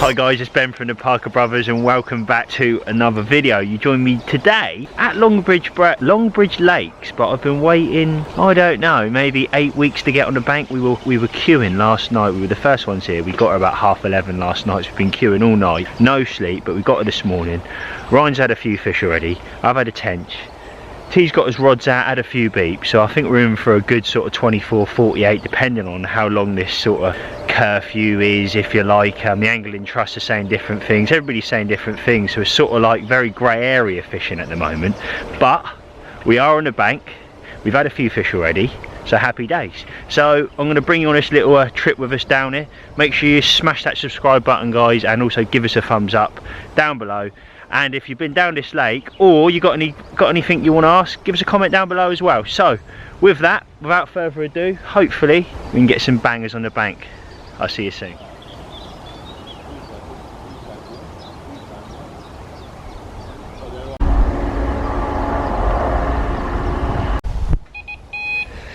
Hi guys, it's Ben from the Parker Brothers and welcome back to another video. You join me today at Longbridge Lakes, but I've been waiting, I don't know, maybe 8 weeks to get on the bank. We were queuing last night. We were the first ones here. We got her about 11:30 last night, so we've been queuing all night. No sleep, but we got her this morning. Ryan's had a few fish already. I've had a tench. T's got his rods out, had a few beeps, so I think we're in for a good sort of 24, 48, depending on how long this sort of curfew is, if you like. The Angling Trust are saying different things, everybody's saying different things, so it's sort of like very grey area fishing at the moment. But we are on the bank, we've had a few fish already, so happy days. So I'm going to bring you on this little trip with us down here. Make sure you smash that subscribe button, guys, and also give us a thumbs up down below. And if you've been down this lake, or you got anything you want to ask, give us a comment down below as well. So with that, without further ado, hopefully we can get some bangers on the bank. I'll see you soon.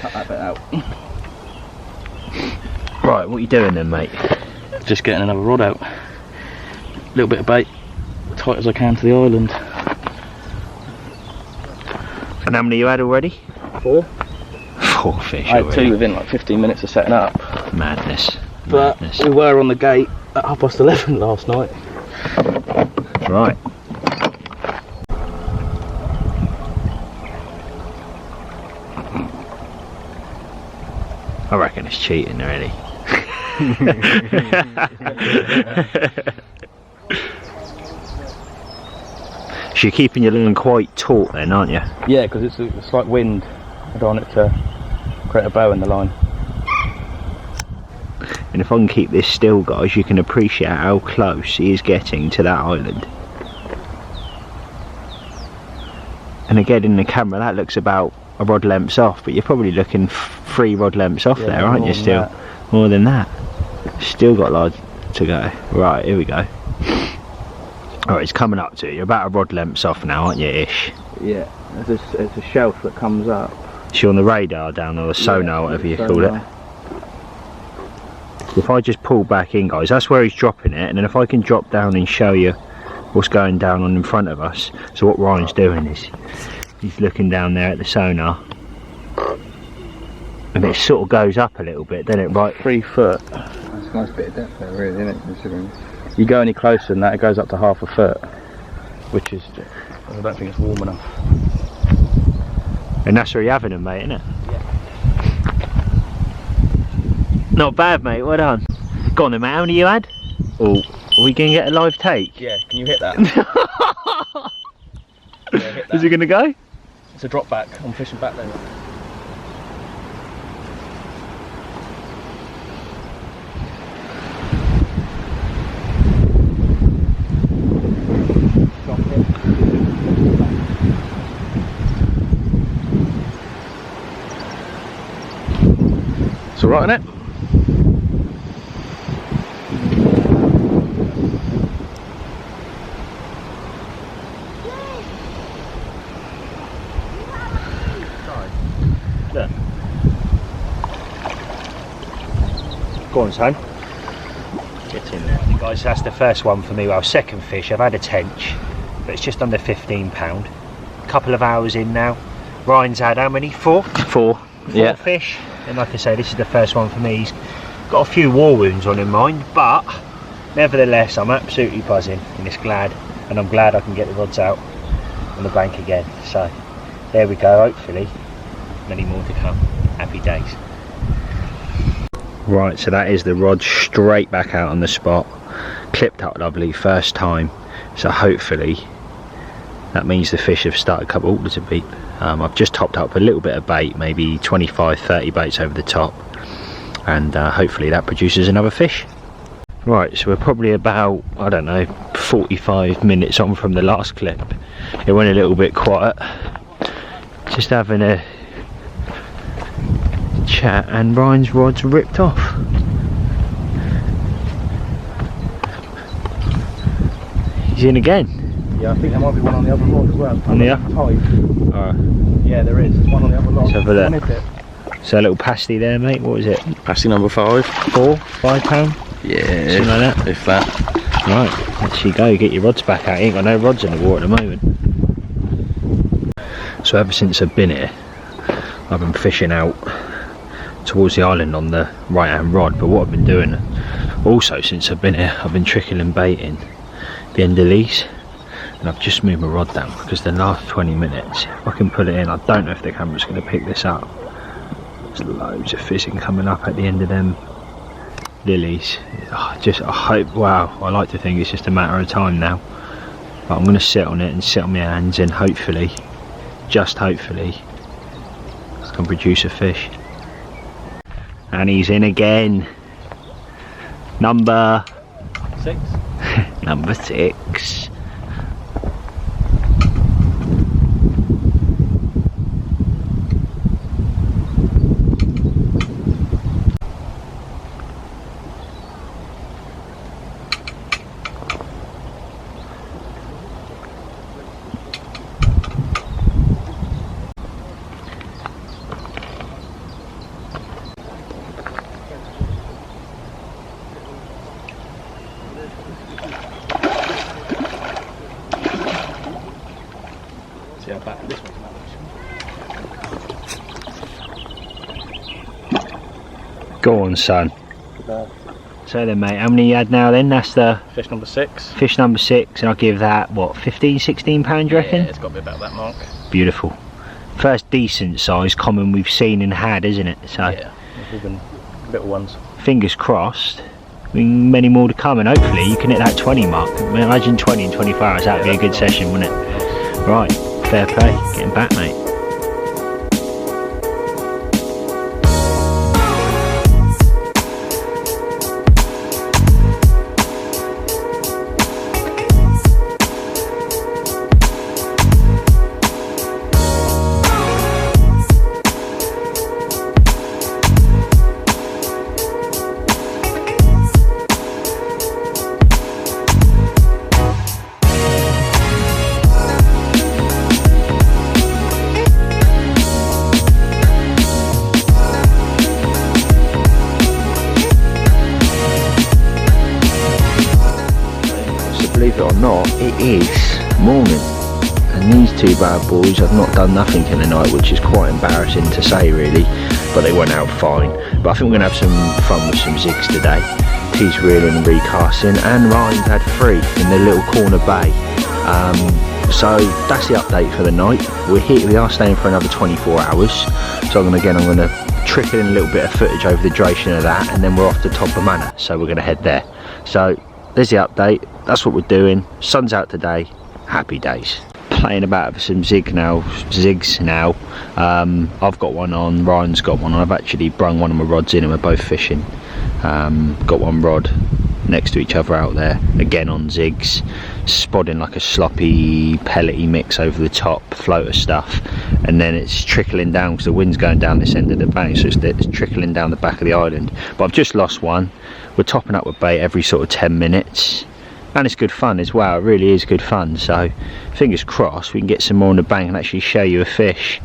Cut that bit out. Right, what are you doing then, mate? Just getting another rod out. A little bit of bait, tight as I can to the island. And how many you had already? 4. 4 fish I had already. 2 within like 15 minutes of setting up. Madness. But Madness. we were on the gate at 11:30 last night. Right. I reckon it's cheating already. So you're keeping your line quite taut then, aren't you? Yeah, because it's a slight wind. I don't want it to create a bow in the line. And if I can keep this still, guys, you can appreciate how close he is getting to that island. And again, in the camera, that looks about a rod lengths off, but you're probably looking 3 rod lengths off there, aren't you? Still more than that. Still got large to go. Right, here we go. Alright, it's coming up to you. You're about a rod lengths off now, aren't you, ish? Yeah, it's a shelf that comes up. Is she on the radar down, or the sonar, whatever you call it? If I just pull back in, guys, that's where he's dropping it, and then if I can drop down and show you what's going down on in front of us. So what Ryan's doing is he's looking down there at the sonar, and it sort of goes up a little bit, doesn't it? Right, 3 foot. That's a nice bit of depth there, really, isn't it? Considering You go any closer than that, it goes up to ½ a foot, which is, I don't think it's warm enough. and that's where you're having them, mate, isn't it? Yeah. Not bad, mate, well done. Go on then, mate, how many you had? Oh, are we going to get a live take? Yeah, can you hit that? Yeah, hit that. Is it going to go? It's a drop back. I'm fishing back there. It's alright, isn't it? Look. Go on, son. Get in there. Guys, that's the first one for me. Well, second fish. I've had a tench, but it's just under £15. Couple of hours in now. Ryan's had how many? 4? 4 Yeah. fish. And like I say, this is the first one for me. He's got a few war wounds on in mind, but nevertheless, I'm absolutely buzzing and I'm glad I can get the rods out on the bank again. So there we go. Hopefully many more to come. Happy days. Right, so that is the rod straight back out on the spot, clipped out lovely first time, so hopefully that means the fish have started a couple to beep. I've just topped up a little bit of bait, maybe 25-30 baits over the top, and hopefully that produces another fish. Right, so we're probably about, I don't know, 45 minutes on from the last clip. It went a little bit quiet, just having a chat, and Ryan's rod's ripped off. He's in again. Yeah, I think there might be one on the other rod as well. On the other? Alright. Yeah, there is. There's one on the other rod. Let's have a look. So a little pasty there, mate. What is it? Pasty number 5. 4, £5? Yeah. Something like that. If that. Right, let's you go, get your rods back out. You ain't got no rods in the water at the moment. So ever since I've been here, I've been fishing out towards the island on the right hand rod, but what I've been doing also since I've been here, I've been trickling bait in the end of these, and I've just moved my rod down because the last 20 minutes, if I can put it in, I don't know if the camera's going to pick this up. There's loads of fishing coming up at the end of them lilies. I hope, wow, I like to think it's just a matter of time now, but I'm going to sit on it and sit on my hands, and hopefully, just hopefully, I can produce a fish. And he's in again. Number 6. Number 6. See how back this one. Go on, son. So then, mate, how many you had now then? That's the Fish number 6. fish number 6, and I'll give that, what, 15, 16 pounds, you reckon? Yeah, it's got to be about that mark. Beautiful. First decent size common we've seen and had, isn't it? So Yeah, even little ones. fingers crossed. Many more to come, and hopefully you can hit that 20 mark. I mean, imagine 20 in 24 hours, that'd be a good session, wouldn't it? Right, fair play, getting back, mate. Believe it or not, it is morning, and these two bad boys have not done nothing in the night, which is quite embarrassing to say really, but they went out fine. But I think we're going to have some fun with some zigs today. T's reeling and recasting, and Ryan's had 3 in the little corner bay. So that's the update for the night. We are staying for another 24 hours, so I'm going to trickle in a little bit of footage over the duration of that, and then we're off to Todber Manor, so we're going to head there. So there's the update, that's what we're doing. Sun's out today, happy days. Playing about with some zigs now. I've got one on, Ryan's got one on. I've actually brung one of my rods in and we're both fishing. Got one rod next to each other out there, again on zigs, spodding like a sloppy pellety mix over the top, floater stuff, and then it's trickling down because the wind's going down this end of the bank, so it's trickling down the back of the island. But I've just lost one. We're topping up with bait every sort of 10 minutes, and it's good fun as well. It really is good fun, so fingers crossed we can get some more on the bank and actually show you a fish.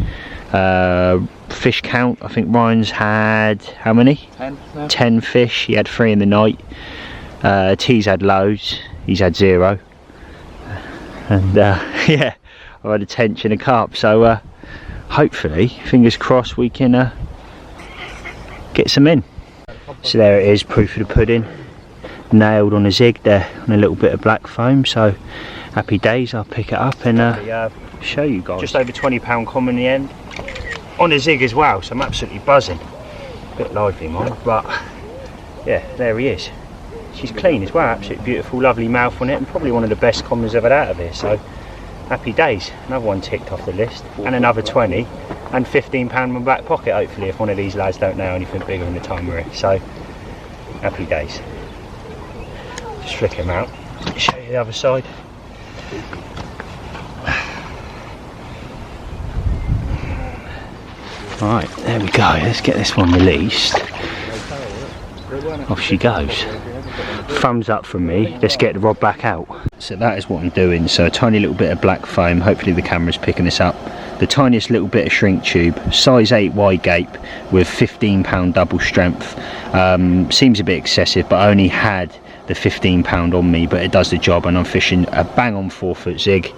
Fish count, I think Ryan's had how many? 10 now. 10 fish. He had 3 in the night. T's had loads, he's had 0, and yeah, I've had a tench and a carp, so hopefully, fingers crossed, we can get some in. So there it is, proof of the pudding, nailed on a zig there on a little bit of black foam. So happy days. I'll pick it up and show you guys. Just over £20 common in the end on a zig as well, so I'm absolutely buzzing. A bit lively mine, but yeah, there he is. She's clean as well, absolutely beautiful, lovely mouth on it, and probably one of the best commons I've had out of here. So happy days. Another one ticked off the list, and another 20 and £15 in my back pocket, hopefully, if one of these lads don't nail anything bigger in the time we're here. So happy days. Just flick him out, show you the other side. Right, there we go. Let's get this one released. Off she goes. Thumbs up from me. Let's get the rod back out. So that is what I'm doing. So a tiny little bit of black foam. Hopefully the camera's picking this up. The tiniest little bit of shrink tube, size 8 wide gape with £15 double strength. Seems a bit excessive, but I only had the 15 pound on me, but it does the job, and I'm fishing a bang on 4-foot zig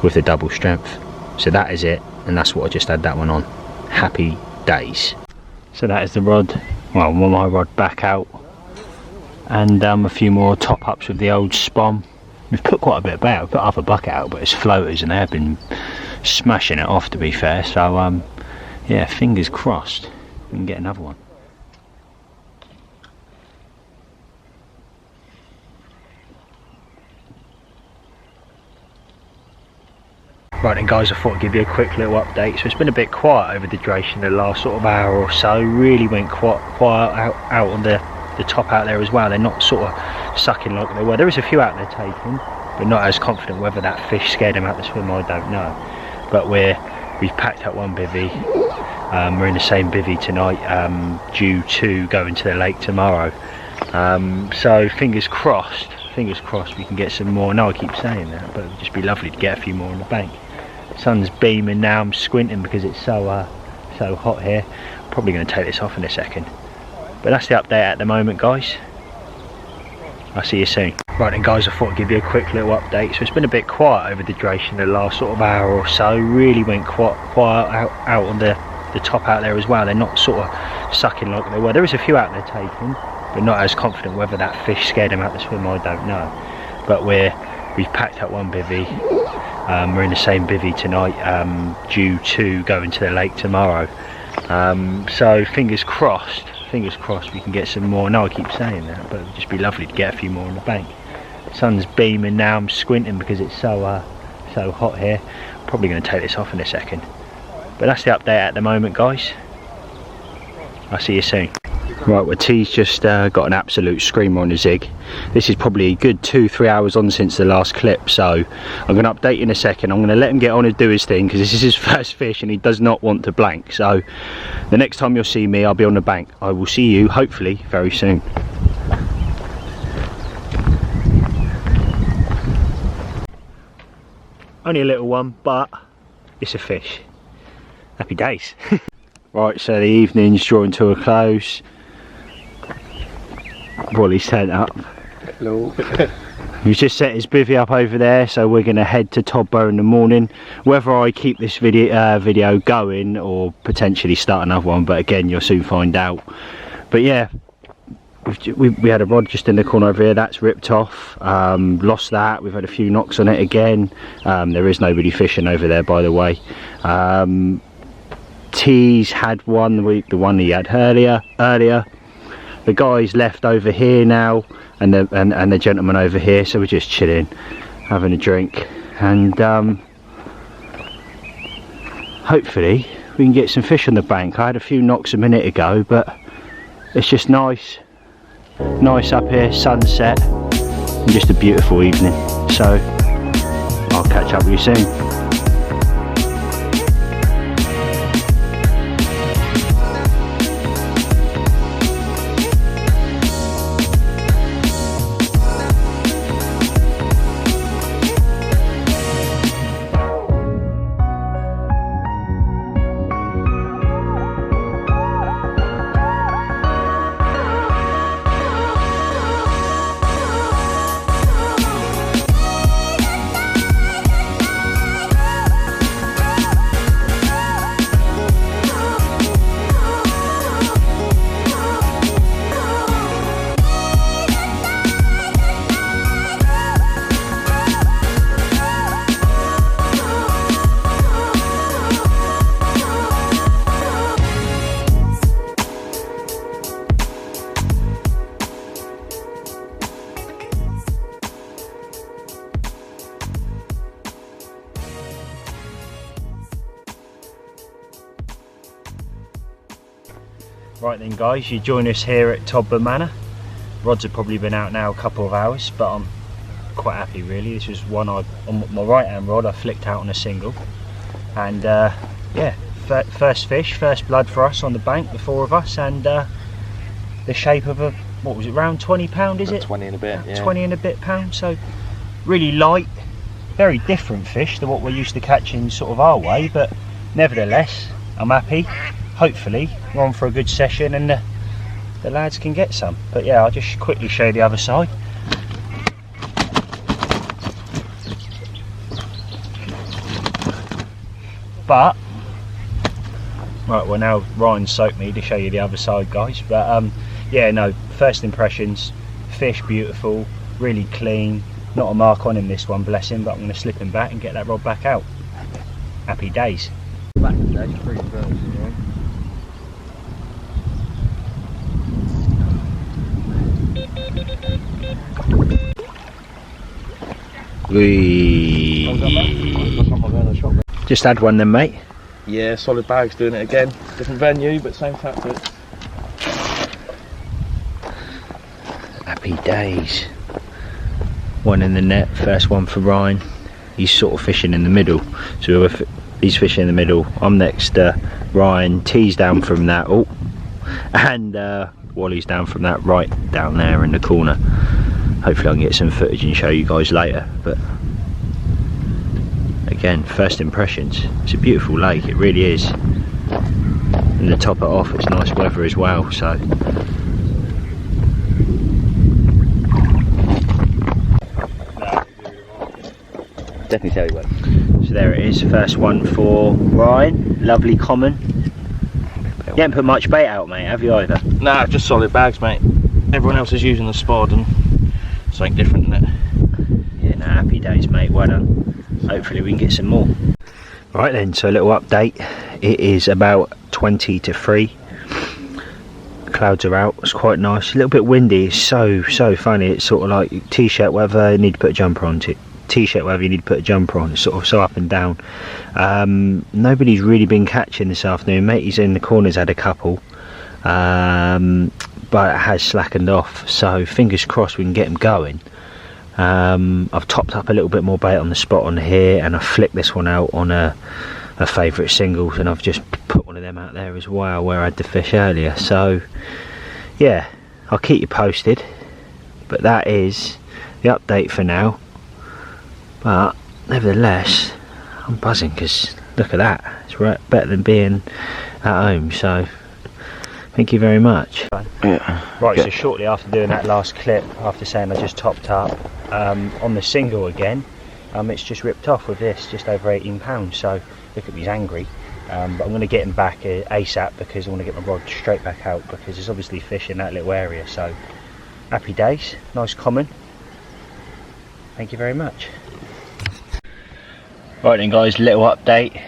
with the double strength. So that is it, and that's what I just had that one on. Happy days. So that is the rod, well, my rod back out, and a few more top ups with the old Spom. We've put quite a bit of bait. We've put half a bucket out, but it's floaters and they've been smashing it off, to be fair. So yeah, fingers crossed we can get another one. Right then guys, I thought I'd give you a quick little update. So it's been a bit quiet over the duration of the last sort of hour or so. Really went quite quiet out on the top out there as well. They're not sort of sucking like they were. There is a few out there taking, but not as confident. Whether that fish scared them out the swim, I don't know. But we've packed up one bivvy. We're in the same bivvy tonight, due to going to the lake tomorrow. So fingers crossed we can get some more. I know I keep saying that, but it would just be lovely to get a few more on the bank. Sun's beaming now. I'm squinting because it's so hot here. I'm probably going to take this off in a second. But that's the update at the moment, guys. I'll see you soon. Right then guys, I thought I'd give you a quick little update. So it's been a bit quiet over the duration of the last sort of hour or so. Really went quite quiet out on the top out there as well. They're not sort of sucking like they were. There is a few out there taking, but not as confident. Whether that fish scared them out the swim, I don't know. But we've packed up one bivvy. We're in the same bivvy tonight, due to going to the lake tomorrow. So fingers crossed we can get some more. I know I keep saying that, but it would just be lovely to get a few more on the bank. Sun's beaming now. I'm squinting because it's so hot here. I'm probably going to take this off in a second. But that's the update at the moment, guys. I'll see you soon. Right, well, T's just got an absolute screamer on the zig. This is probably a good 2-3 hours on since the last clip, so I'm going to update you in a second. I'm going to let him get on and do his thing because this is his first fish and he does not want to blank. So the next time you'll see me, I'll be on the bank. I will see you hopefully very soon. Only a little one, but it's a fish. Happy days. Right, so the evening's drawing to a close. Wally's turned up. Hello. He's just set his bivvy up over there, so we're going to head to Todber in the morning. Whether I keep this video going or potentially start another one, but again, you'll soon find out. But yeah, we had a rod just in the corner over here. That's ripped off. Lost that. We've had a few knocks on it again. There is nobody fishing over there, by the way. T's had one, the one he had earlier. The guy's left over here now, and the gentleman over here, so we're just chilling, having a drink, and hopefully we can get some fish on the bank. I had a few knocks a minute ago, but it's just nice up here, sunset, and just a beautiful evening. So I'll catch up with you soon. Right then guys, you join us here at Todber Manor. Rods have probably been out now a couple of hours, but I'm quite happy really. This was one on my right hand rod I flicked out on a single, and yeah, first fish, first blood for us on the bank, the four of us, and the shape of a, what was it, around 20 pound is it? 20 and a bit, yeah. 20 and a bit pound, so really light, very different fish than what we're used to catching sort of our way, but nevertheless I'm happy. Hopefully we're on for a good session, and the lads can get some. But yeah, I'll just quickly show you the other side. But right, well now Ryan soaked me to show you the other side, guys. But yeah, no, first impressions, fish beautiful, really clean, not a mark on him this one, bless him, but I'm going to slip him back and get that rod back out. Happy days. Back to that, 3 versions, right? Just had one then, mate. Yeah, solid bags doing it again. Different venue, but same tactics. Happy days. One in the net, first one for Ryan. He's sort of fishing in the middle. So if he's fishing in the middle, I'm next to Ryan. T's down from that. Oh, and Wally's down from that right down there in the corner. Hopefully I can get some footage and show you guys later. But again, first impressions. It's a beautiful lake, it really is. And to top it off, it's nice weather as well, so Definitely tell you what. so there it is, first one for Ryan. Lovely common. You haven't put much bait out, mate, have you either? Nah, just solid bags, mate. Everyone else is using the spod and something different, isn't it? Yeah, no, happy days, mate, well done. Hopefully we can get some more. Right then, so a little update. It is about 20 to 3. Clouds are out, it's quite nice. A little bit windy, it's so funny. It's sort of like t-shirt weather, you need to put a jumper on. T-shirt weather, you need to put a jumper on. It's sort of so up and down. Nobody's really been catching this afternoon. Matey's in the corners had a couple, but it has slackened off, so fingers crossed we can get them going. I've topped up a little bit more bait on the spot on here, and I flicked this one out on a favourite singles, and I've just put one of them out there as well where I had the fish earlier. So yeah, I'll keep you posted, but that is the update for now. But nevertheless, I'm buzzing because look at that, it's right, better than being at home, so thank you very much. Yeah. Right, so shortly after doing that last clip, after saying I just topped up on the single again, it's just ripped off with this, just over 18 pounds. So look at me, he's angry, but I'm going to get him back ASAP because I want to get my rod straight back out because there's obviously fish in that little area. So happy days, nice common. Thank you very much. Right then guys, little update.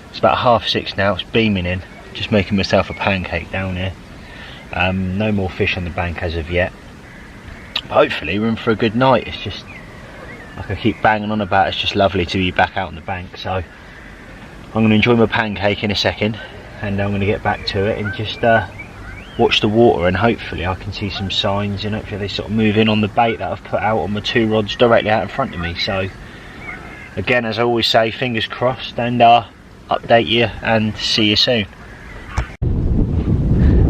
It's about 6:30 now, it's beaming in. Just making myself a pancake down here. No more fish on the bank as of yet. But hopefully we're in for a good night. It's just, like I keep banging on about, it's just lovely to be back out on the bank. So I'm going to enjoy my pancake in a second, and I'm going to get back to it and just watch the water, and hopefully I can see some signs, and hopefully they sort of move in on the bait that I've put out on my 2 rods directly out in front of me. So again, as I always say, fingers crossed, and update you and see you soon.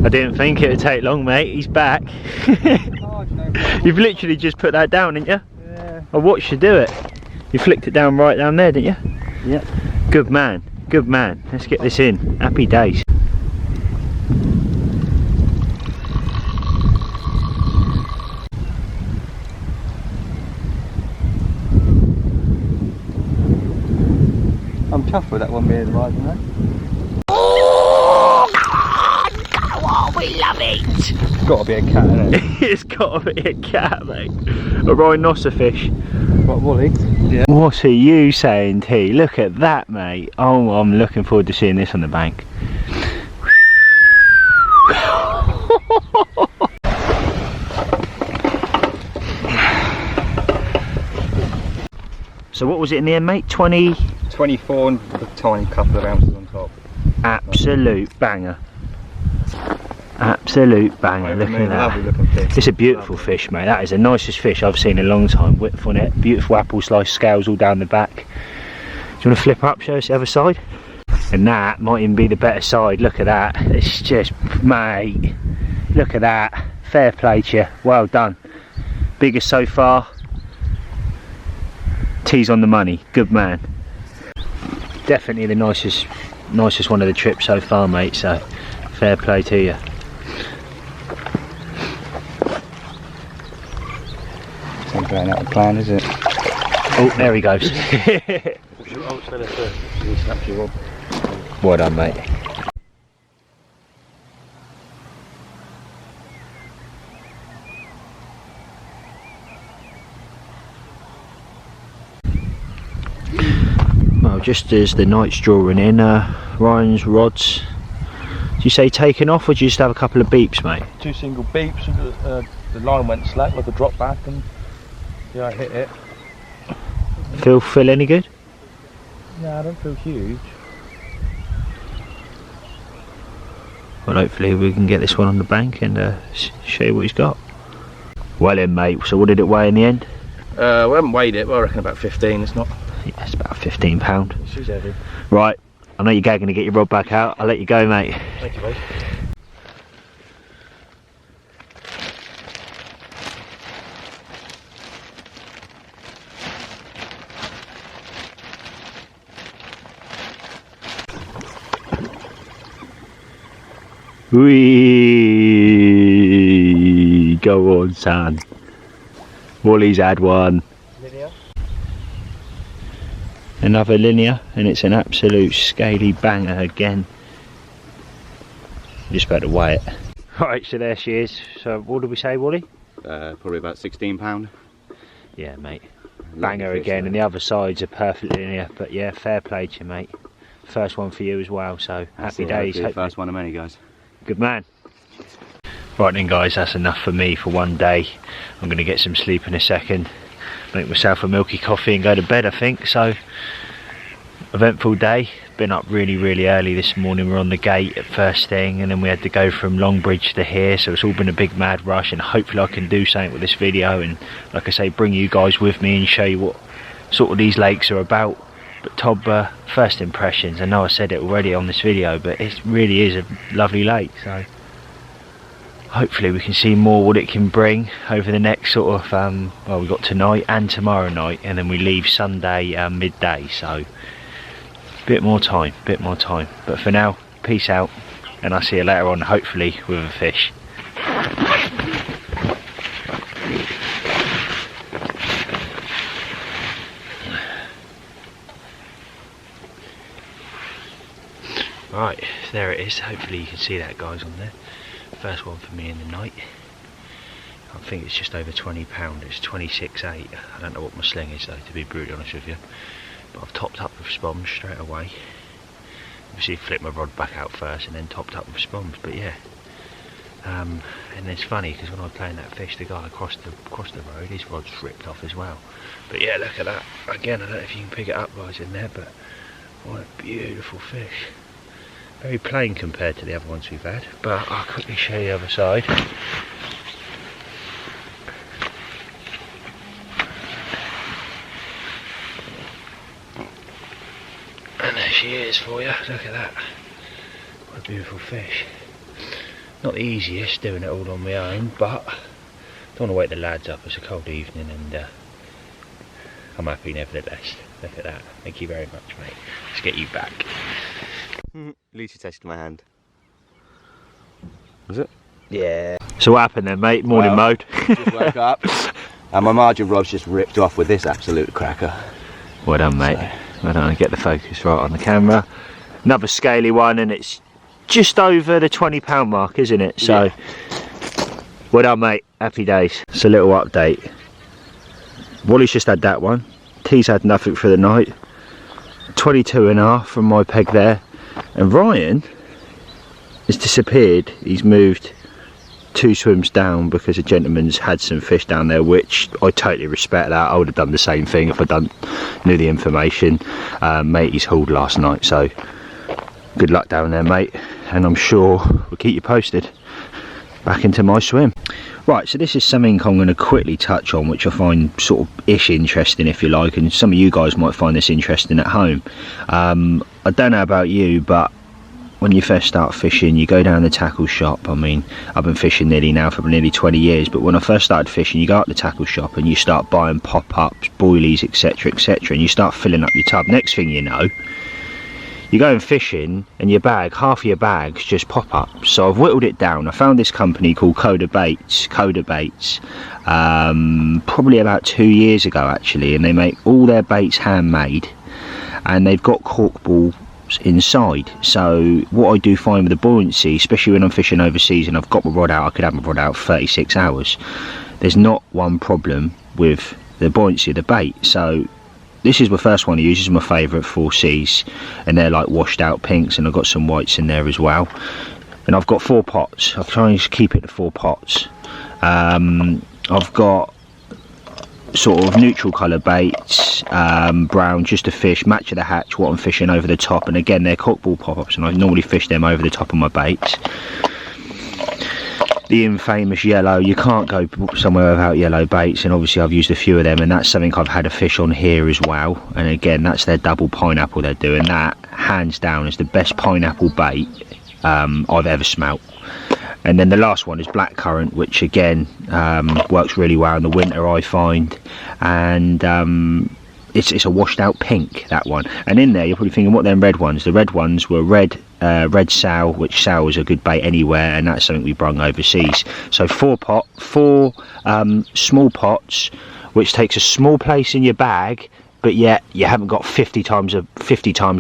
I didn't think it would take long, mate. He's back. You've literally just put that down, didn't you? Yeah. I watched you do it. You flicked it down right down there, didn't you? Yeah. Good man. Good man. Let's get this in. Happy days. I'm chuffed with that one being right, isn't it? We love it. It's got to be a cat, isn't it? It's got to be a cat, mate. A rhinoceros. What, Wally? Yeah. What are you saying, T? Look at that, mate. Oh, I'm looking forward to seeing this on the bank. So what was it in the end, mate? 20? 24 and a tiny couple of ounces on top. Absolute banger. Absolute banger. Look at that. Lovely looking fish. It's a beautiful fish, mate. That is the nicest fish I've seen in a long time. Width on it, beautiful apple slice scales all down the back. Do you want to flip up, show us the other side? And that might even be the better side. Look at that. It's just, mate, look at that. Fair play to you. Well done. Biggest so far. T's on the money. Good man. Definitely the nicest one of the trip so far, mate. So fair play to you. Playing out the plan, is it? Oh, there he goes. I'll stay there first. He snaps your rod. Well done, mate. Well, just as the night's drawing in, Ryan's rods, do you say taken off, or do you just have a couple of beeps, mate? 2 single beeps, and the line went slack, like a drop back, and yeah, I hit it. Feel any good? No, I don't feel huge. Well, hopefully we can get this one on the bank and show you what he's got. Well then, mate, so what did it weigh in the end? We haven't weighed it, but I reckon about 15. It's not. Yeah, it's about £15. She's heavy. Right, I know you're gagging to get your rod back out. I'll let you go, mate. Thank you, mate. Whee! Go on, son. Wally's had one. Linear. Another linear, and it's an absolute scaly banger again. Just about to weigh it. Right, so there she is. So what did we say, Wally? Probably about £16. Yeah, mate. Banger again, and the other sides are perfectly linear. But yeah, fair play to you, mate. First one for you as well, so happy days. First one of many, guys. Good man. Right then, guys, that's enough for me for one day. I'm going to get some sleep in a second, make myself a milky coffee and go to bed, I think. So, eventful day. Been up really early this morning. We're on the gate at first thing, and then we had to go from Longbridge to here, so it's all been a big mad rush, and hopefully I can do something with this video and, like I say, bring you guys with me and show you what sort of these lakes are about. But Todber, first impressions, I know I said it already on this video, but it really is a lovely lake, so hopefully we can see more what it can bring over the next sort of, well, we've got tonight and tomorrow night, and then we leave Sunday midday, so bit more time, but for now, peace out, and I'll see you later on, hopefully with a fish. Right, there it is. Hopefully you can see that, guys, on there. First one for me in the night. I think it's just over £20. It's 26.8. I don't know what my sling is though, to be brutally honest with you. But I've topped up with spombs straight away. Obviously flipped my rod back out first and then topped up with spombs. But yeah. And it's funny because when I was playing that fish, the guy across the road, his rod's ripped off as well. But yeah, look at that. Again, I don't know if you can pick it up, guys, in there, but what a beautiful fish. Very plain compared to the other ones we've had, but I'll quickly show you the other side. And there she is for you, look at that. What a beautiful fish. Not the easiest doing it all on my own, but don't want to wake the lads up, it's a cold evening, and I'm happy nevertheless. Look at that, thank you very much, mate. Let's get you back. Lucy tested my hand. Was it? Yeah. So what happened then, mate? Morning mode. Just woke up and my margin rod's just ripped off with this absolute cracker. Well done, mate. So. Well done. Get the focus right on the camera. Another scaly one, and it's just over the £20 mark, isn't it? So, yeah. Well done, mate. Happy days. It's a little update. Wally's just had that one. T's had nothing for the night. 22.5 from my peg there. And Ryan has disappeared. He's moved 2 swims down because a gentleman's had some fish down there, which I totally respect that. I would have done the same thing if I knew the information. Mate, he's hauled last night, so good luck down there, mate, and I'm sure we'll keep you posted. Back into my swim. Right, so this is something I'm going to quickly touch on, which I find sort of ish interesting, if you like, and some of you guys might find this interesting at home. I don't know about you, but when you first start fishing, you go down the tackle shop. I mean, I've been fishing for nearly 20 years, but when I first started fishing, you go up the tackle shop and you start buying pop-ups, boilies, etc, etc, and you start filling up your tub. Next thing you know, you go fishing and your bag, half of your bags just pop up. So I've whittled it down. I found this company called Coda Baits, probably about 2 years ago actually, and they make all their baits handmade, and they've got cork balls inside. So what I do find with the buoyancy, especially when I'm fishing overseas and I've got my rod out, I could have my rod out 36 hours. There's not one problem with the buoyancy of the bait. So this is the first one I use. This is my favourite, 4Cs, and they're like washed out pinks, and I've got some whites in there as well. And I've got 4 pots. I'll try and keep it to 4 pots. I've got sort of neutral colour baits, brown, just to fish, match of the hatch, what I'm fishing over the top. And again, they're corkball pop-ups, and I normally fish them over the top of my baits. The infamous yellow, you can't go somewhere without yellow baits, and obviously I've used a few of them, and that's something I've had a fish on here as well. And again, that's their double pineapple they're doing. That, hands down, is the best pineapple bait I've ever smelt. And then the last one is blackcurrant, which again works really well in the winter, I find. And it's a washed out pink, that one. And in there you're probably thinking, what them red ones? The red ones were red sow, which sow is a good bait anywhere, and that's something we brung overseas. So 4 small pots, which takes a small place in your bag, but yet you haven't got 50 times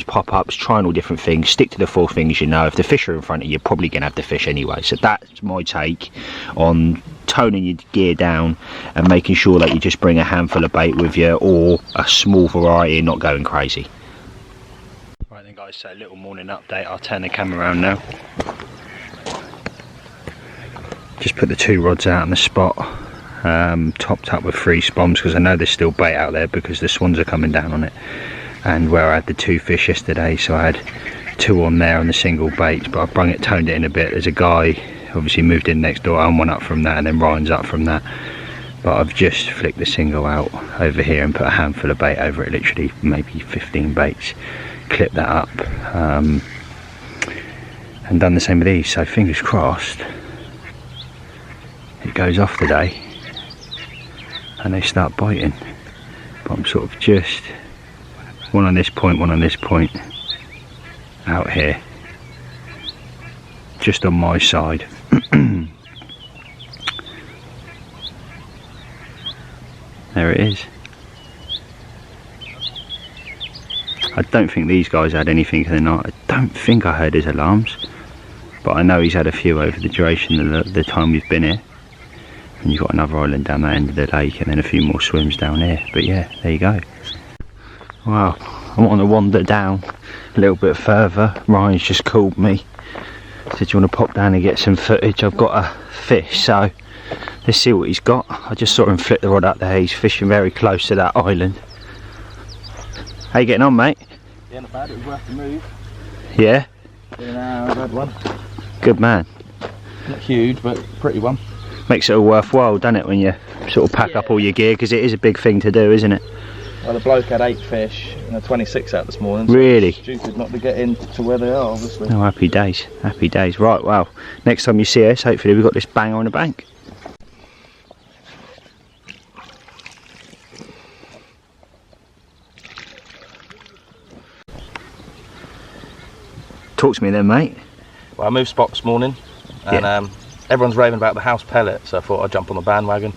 pop-ups, trying all different things. Stick to the 4 things you know. If the fish are in front of you, you're probably going to have the fish anyway. So that's my take on toning your gear down and making sure that you just bring a handful of bait with you, or a small variety, and not going crazy. Right then guys, so a little morning update. I'll turn the camera around now. Just put the 2 rods out on the spot. Topped up with 3 spoms, because I know there's still bait out there because the swans are coming down on it. And where I had the 2 fish yesterday, so I had 2 on there on the single baits, but I've toned it in a bit. There's a guy obviously moved in next door, I'm one up from that, and then Ryan's up from that. But I've just flicked the single out over here and put a handful of bait over it, literally maybe 15 baits. Clipped that up, and done the same with these. So fingers crossed it goes off today and they start biting. But I'm sort of just one on this point, one on this point, out here, just on my side. There it is. I don't think these guys had anything in the night. I don't think I heard his alarms, but I know he's had a few over the duration of the time we've been here. And you've got another island down that end of the lake, and then a few more swims down here. But yeah, there you go. Wow, I want to wander down a little bit further. Ryan's just called me, said, do you want to pop down and get some footage? I've got a fish, so let's see what he's got. I just saw him flip the rod up there. He's fishing very close to that island. How you getting on, mate? Yeah, not bad. It was worth the move. Yeah? Yeah, I've had one. Good man. Not huge, but pretty one. Makes it all worthwhile, doesn't it, when you sort of pack up all your gear, because it is a big thing to do, isn't it? Well, the bloke had 8 fish and a 26 out this morning. So really? It's stupid not to get in to where they are, obviously. Oh, happy days. Happy days. Right, well, next time you see us, hopefully we've got this banger on the bank. Talk to me then, mate. Well, I moved spot this morning, and everyone's raving about the house pellet, so I thought I'd jump on the bandwagon.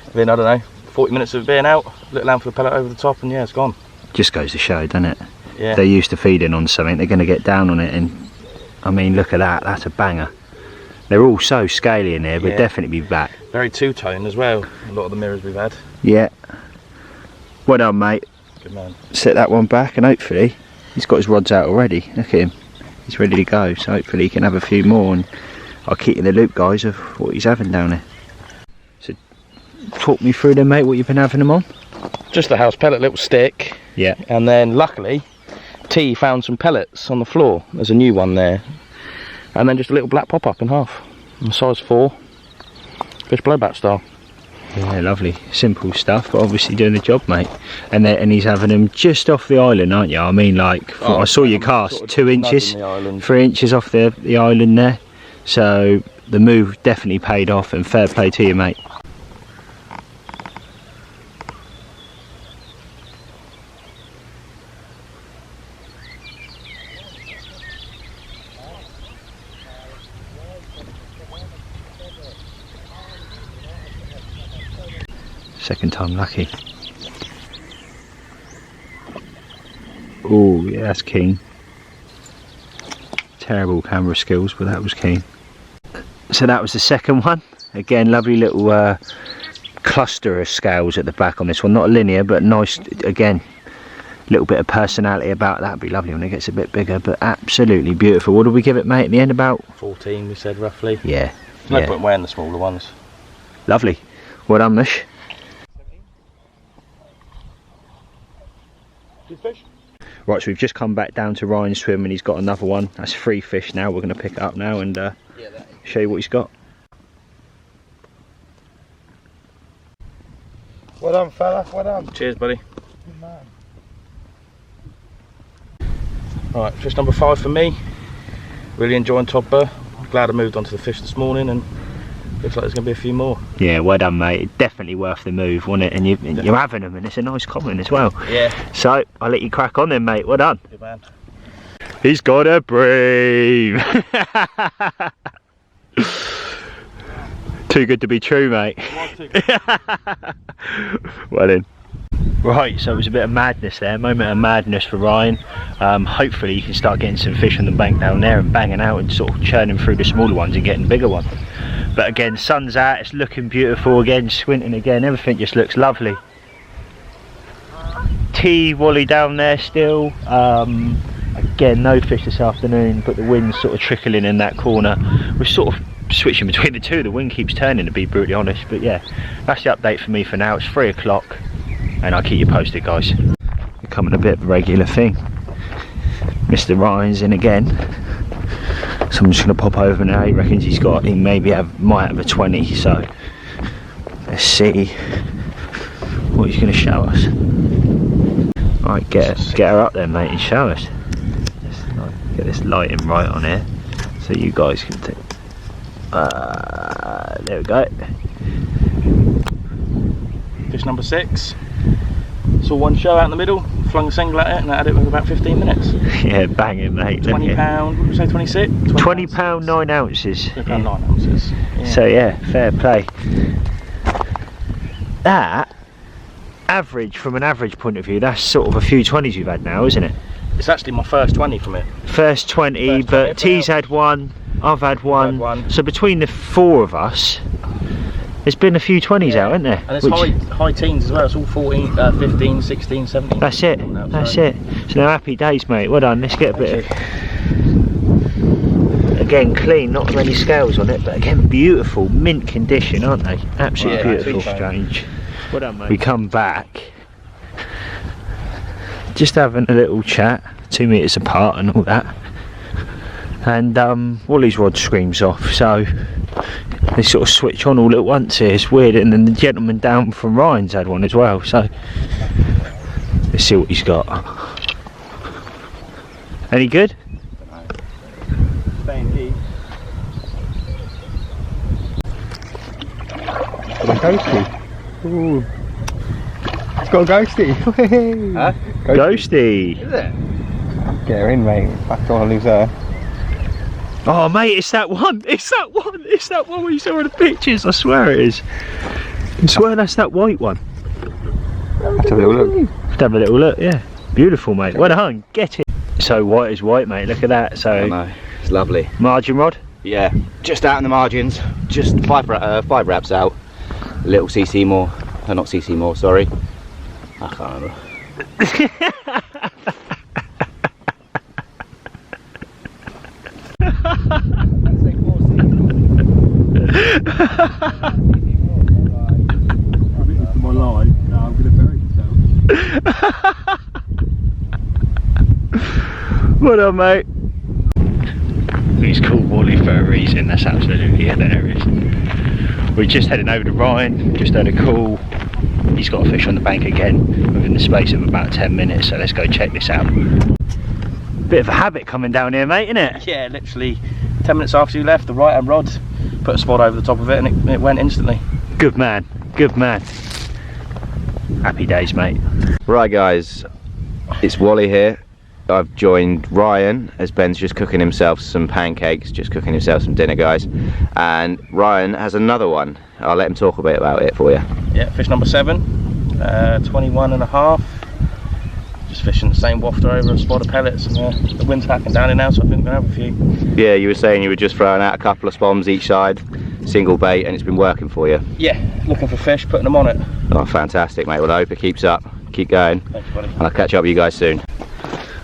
Within, I don't know, 40 minutes of it being out, little handful of pellet over the top, and yeah, it's gone. Just goes to show, doesn't it? Yeah. They're used to feeding on something, they're going to get down on it, and I mean, look at that, that's a banger. They're all so scaly in here, but definitely be back. Very two-tone as well, a lot of the mirrors we've had. Yeah. Well done, mate. Good man. Set that one back, and hopefully, he's got his rods out already. Look at him. He's ready to go, so hopefully he can have a few more, and I'll keep you in the loop, guys, of what he's having down there. So talk me through them, mate, what you've been having them on. Just the house pellet little stick. Yeah. And then luckily T found some pellets on the floor. There's a new one there. And then just a little black pop-up in half. And size 4. Fish blowback style. Yeah, lovely. Simple stuff, but obviously doing the job, mate. And he's having them just off the island, aren't you? I mean, like, I saw you cast sort of 2 inches, 3 inches off the island there. So the move definitely paid off, and fair play to you, mate. Second time lucky. Oh yeah, that's keen. Terrible camera skills, but that was keen. So that was the second one. Again, lovely little cluster of scales at the back on this one. Not linear, but nice. Again, little bit of personality about that. Would be lovely when it gets a bit bigger, but absolutely beautiful. What did we give it, mate, in the end? About 14, we said, roughly. Yeah. No point weighing the smaller ones. Lovely. Well done, Mish. Good fish. Right, so we've just come back down to Ryan's swim and he's got another one. That's 3 fish now. We're going to pick it up now and show you what he's got. Well done, fella. Well done. Cheers, buddy. Good man. Right, fish number 5 for me. Really enjoying Todber. Glad I moved on to the fish this morning and looks like there's going to be a few more. Yeah, well done, mate. Definitely worth the move, wasn't it? And you're having them and it's a nice common as well. Yeah. So, I'll let you crack on then, mate. Well done. Good man. He's got a bream. Too good to be true, mate. Well then. Right, so it was a bit of madness there, moment of madness for Ryan. Hopefully you can start getting some fish on the bank down there and banging out and sort of churning through the smaller ones and getting bigger ones. But again, sun's out, it's looking beautiful again, squinting again, everything just looks lovely. Wally down there still. Again, no fish this afternoon, but the wind's sort of trickling in that corner. We're sort of switching between the two, the wind keeps turning, to be brutally honest. But yeah, that's the update for me for now. It's 3 o'clock and I'll keep you posted, guys. Becoming a bit of a regular thing. Mr. Ryan's in again, so I'm just going to pop over now. He reckons he might have a 20, so let's see what he's going to show us. Alright, get her up there, mate, and show us. Let's get this lighting right on here so you guys can take. There we go. Fish number 6. Saw one show out in the middle, flung a single at it and I had it with about 15 minutes. Yeah, bang it, mate. £20, what did we say, 26? £20, 9 ounces. £20, 9 ounces. Yeah. So yeah, fair play. That, from an average point of view, that's sort of a few 20s you've had now, isn't it? It's actually my first 20 from it. First 20, but T's had one, I've had one. So between the 4 of us, there's been a few 20s out, isn't there? And it's high teens as well, it's all 14, 15, 16, 17. That's it, that's it. So now happy days, mate, well done. Let's get a bit of... Again, clean, not many scales on it, but again, beautiful, mint condition, aren't they? Absolutely beautiful. Strange. Well done, mate. We come back, just having a little chat, 2 metres apart and all that. And Wally's rod screams off, so they sort of switch on all at once here. It's weird. And then the gentleman down from Ryan's had one as well, so let's see what he's got. Any good? Ghosty. Ooh. It's got a ghosty. Huh? Ghosty. Is it? Get her in, mate. I don't want to lose her. Oh mate, it's that one, it's that one we saw in the pictures, I swear it is. I swear that's that white one. Let's have a little look. Let's have a little look, yeah. Beautiful, mate, well done, get it. So white is white, mate, look at that. So I know, it's lovely. Margin rod? Yeah, just out in the margins, just 5 wraps out. A little CC more, not CC more, sorry. I can't remember. My life, now I'm going to bury myself. Well done, mate. He's called Wally for a reason, that's absolutely hilarious. We're just heading over to Ryan, just had a call. He's got a fish on the bank again within the space of about 10 minutes, so let's go check this out. Bit of a habit coming down here, mate, isn't it? Yeah, literally 10 minutes after you left, the right hand rod, put a spot over the top of it and it went instantly. Good man, good man. Happy days, mate. Right guys, it's Wally here. I've joined Ryan as Ben's just cooking himself some pancakes, just cooking himself some dinner, guys. And Ryan has another one. I'll let him talk a bit about it for you. Yeah, fish number 7, 21 and a half. Just fishing the same wafter over a spot of pellets, and the wind's hacking down in now, so I think we're gonna have a few. Yeah, you were saying you were just throwing out a couple of spoms each side, single bait, and it's been working for you. Yeah, looking for fish, putting them on it. Oh, fantastic, mate. Well, I hope it keeps up. Keep going. Thanks, buddy. And I'll catch up with you guys soon.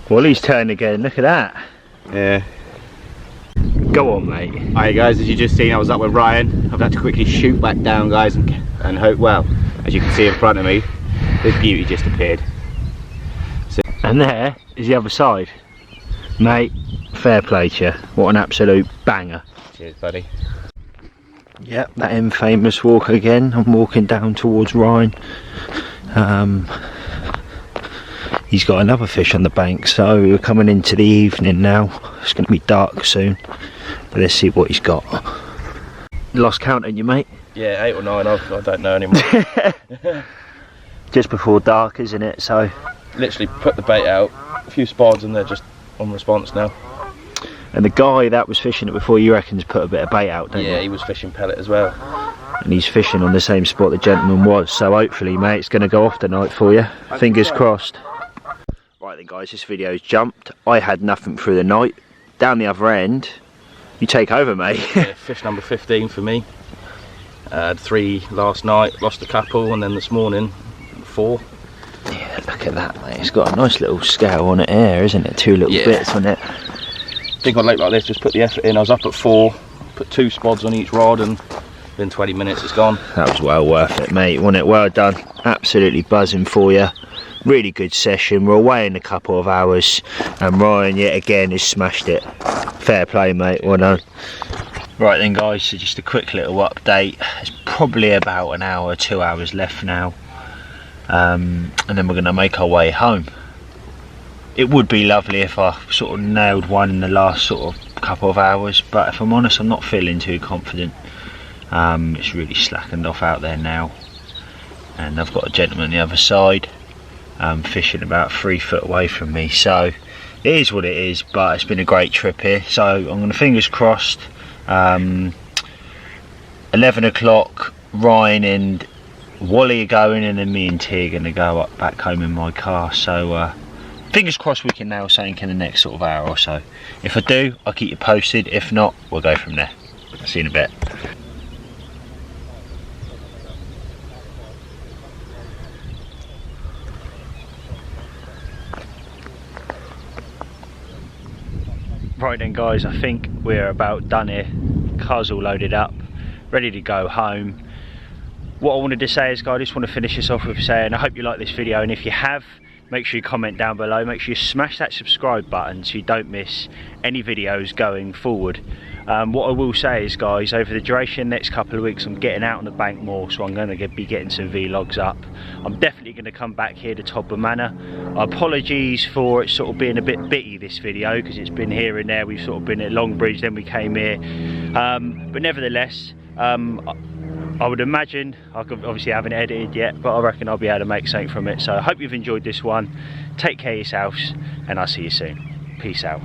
Wally's turn again, look at that. Yeah. Go on, mate. Alright guys, as you just seen, I was up with Ryan. I've had to quickly shoot back down, guys, and hope, well, as you can see in front of me, this beauty just appeared. And there is the other side. Mate, fair play to you. What an absolute banger. Cheers, buddy. Yep, that infamous walk again. I'm walking down towards Ryan. He's got another fish on the bank, so we're coming into the evening now. It's going to be dark soon. But let's see what he's got. Lost count, ain't you, mate? Yeah, 8 or 9, I don't know anymore. Just before dark, isn't it? So Literally put the bait out, a few spods, and they're just on response now. and the guy that was fishing it before, you reckon's put a bit of bait out, don't you? Yeah, he was fishing pellet as well. And he's fishing on the same spot the gentleman was, so hopefully, mate, it's going to go off tonight for you. Fingers crossed. Right then, guys, this video's jumped. I had nothing through the night. Down the other end, you take over, mate. Yeah, fish number 15 for me. Had 3 last night, lost a couple, and then this morning 4. Yeah, look at that, mate. It's got a nice little scale on it here, isn't it? 2 little bits on it. Think on a lake like this, just put the effort in. I was up at 4, put 2 spods on each rod, and within 20 minutes it's gone. That was well worth it, mate, wasn't it? Well done. Absolutely buzzing for you. Really good session. We're away in a couple of hours, and Ryan yet again has smashed it. Fair play, mate. Well done. Right then, guys, so just a quick little update. It's probably about an hour, 2 hours left now, and then we're going to make our way home. It would be lovely if I sort of nailed one in the last sort of couple of hours, but if I'm honest, I'm not feeling too confident. It's really slackened off out there now, and I've got a gentleman on the other side fishing about 3 foot away from me, so it is what it is. But it's been a great trip here, so I'm going to, fingers crossed, 11 o'clock Ryan and Wally are going, and then me and T are going to go up back home in my car. So fingers crossed we can nail something in the next sort of hour or so. If I do, I'll keep you posted. If not, we'll go from there. See you in a bit. Right then, guys, I think we're about done here. Car's all loaded up, ready to go home. What I wanted to say is, guys, I just want to finish this off with saying I hope you like this video, and if you have, make sure you comment down below. Make sure you smash that subscribe button so you don't miss any videos going forward. What I will say is, guys, over the duration next couple of weeks, I'm getting out on the bank more, so I'm going to be getting some vlogs up. I'm definitely going to come back here to Todber Manor. Apologies for it sort of being a bit bitty, this video, because it's been here and there. We've sort of been at Longbridge, then we came here, but nevertheless, I would imagine, obviously I haven't edited yet, but I reckon I'll be able to make something from it. So I hope you've enjoyed this one. Take care of yourselves, and I'll see you soon. Peace out.